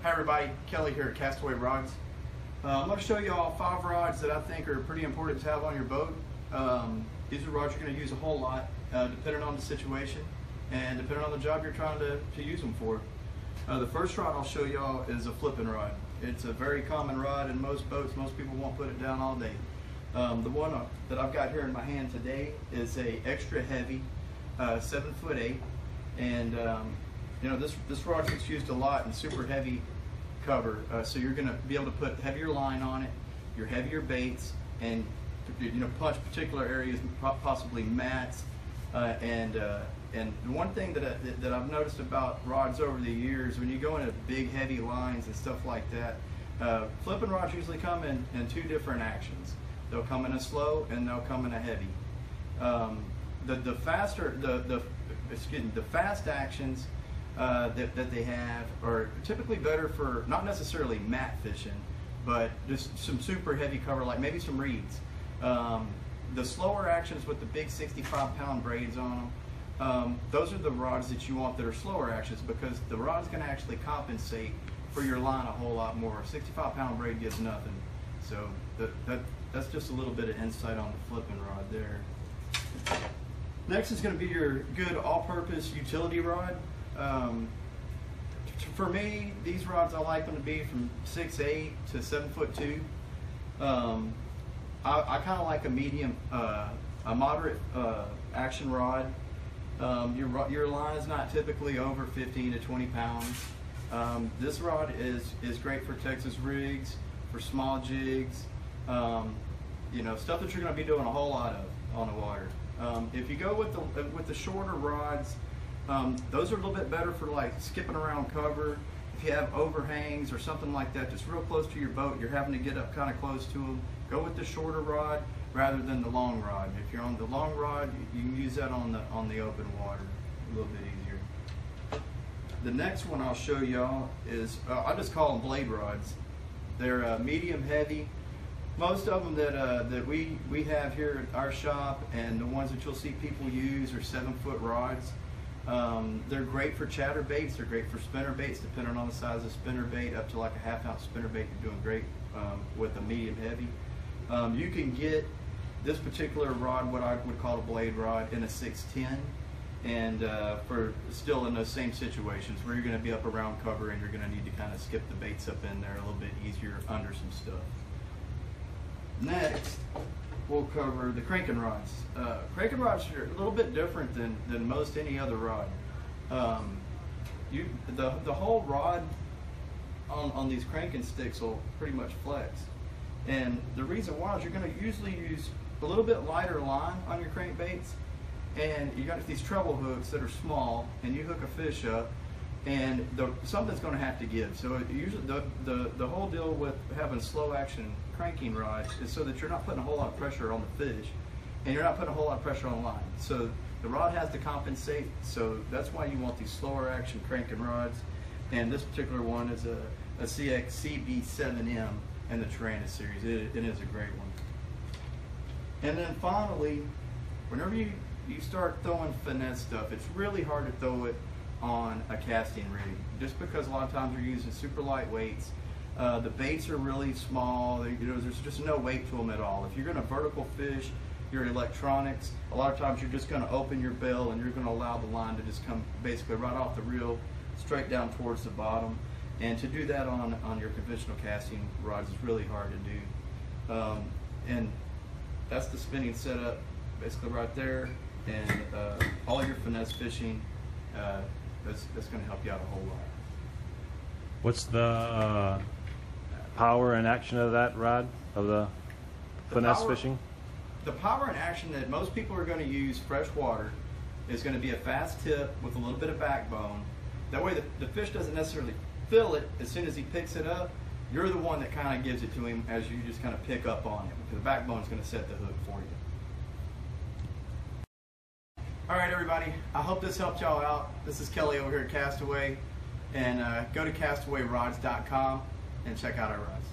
Hi everybody, Kelly here at Castaway Rods. I'm going to show you all 5 rods that I think are pretty important to have on your boat. These are rods you're going to use a whole lot depending on the situation and depending on the job you're trying to use them for. The first rod I'll show y'all is a flipping rod. It's a very common rod in most boats. Most people won't put it down all day. The one that I've got here in my hand today is a extra heavy 7'8", and you know, this rod gets used a lot in super heavy cover, so you're going to be able to put heavier line on it, your heavier baits, and punch particular areas, possibly mats. And the one thing that I've noticed about rods over the years, when you go into big heavy lines and stuff like that, flipping rods usually come in 2 different actions. They'll come in a slow and they'll come in a heavy. The fast actions that they have are typically better for not necessarily mat fishing, but just some super heavy cover, like maybe some reeds. The slower actions with the big 65-pound braids on them, those are the rods that you want that are slower actions, because the rod's going to actually compensate for your line a whole lot more. A 65-pound braid gives nothing. So that's just a little bit of insight on the flipping rod there. Next is going to be your good all-purpose utility rod. For me, these rods, I like them to be from 6'8" to 7'2". I kind of like a medium, a moderate action rod. Your line is not typically over 15 to 20 pounds. This rod is great for Texas rigs, for small jigs, stuff that you're going to be doing a whole lot of on the water. If you go with the shorter rods, those are a little bit better for like skipping around cover. If you have overhangs or something like that, just real close to your boat, you're having to get up kind of close to them, go with the shorter rod rather than the long rod. If you're on the long rod, you can use that on the open water a little bit easier. The next one I'll show y'all is, I just call them blade rods. They're medium heavy. Most of them that we have here at our shop, and the ones that you'll see people use, are 7-foot rods. They're great for chatter baits. They're great for spinner baits, depending on the size of spinner bait. Up to like a 1/2 ounce spinner bait, you're doing great with a medium heavy. You can get this particular rod, what I would call a blade rod, in a 6'10", and for still in those same situations where you're going to be up around cover and you're going to need to kind of skip the baits up in there a little bit easier under some stuff. Next, we'll cover the cranking rods. Cranking rods are a little bit different than most any other rod. The whole rod on these cranking sticks will pretty much flex. And the reason why is you're going to usually use a little bit lighter line on your crankbaits, and you got these treble hooks that are small, and you hook a fish up, and something's going to have to give. So usually the whole deal with having slow action cranking rods is so that you're not putting a whole lot of pressure on the fish, and you're not putting a whole lot of pressure on the line. So the rod has to compensate. So that's why you want these slower action cranking rods. And this particular one is a CB7M in the Terrana series. It is a great one. And then finally, whenever you start throwing finesse stuff, it's really hard to throw it on a casting rig, just because a lot of times you're using super light weights. The baits are really small. There's just no weight to them at all. If you're going to vertical fish your electronics, a lot of times you're just going to open your bill and you're going to allow the line to just come basically right off the reel, straight down towards the bottom. And to do that on your conventional casting rods is really hard to do. And that's the spinning setup, basically right there. And all your finesse fishing, that's going to help you out a whole lot. What's the power and action of that rod, of the finesse fishing? The power and action that most people are going to use freshwater is going to be a fast tip with a little bit of backbone. That way the fish doesn't necessarily feel it as soon as he picks it up. You're the one that kind of gives it to him as you just kind of pick up on it, because the backbone is going to set the hook for you. All right, everybody, I hope this helped y'all out. This is Kelly over here at Castaway, and go to castawayrods.com and check out our rods.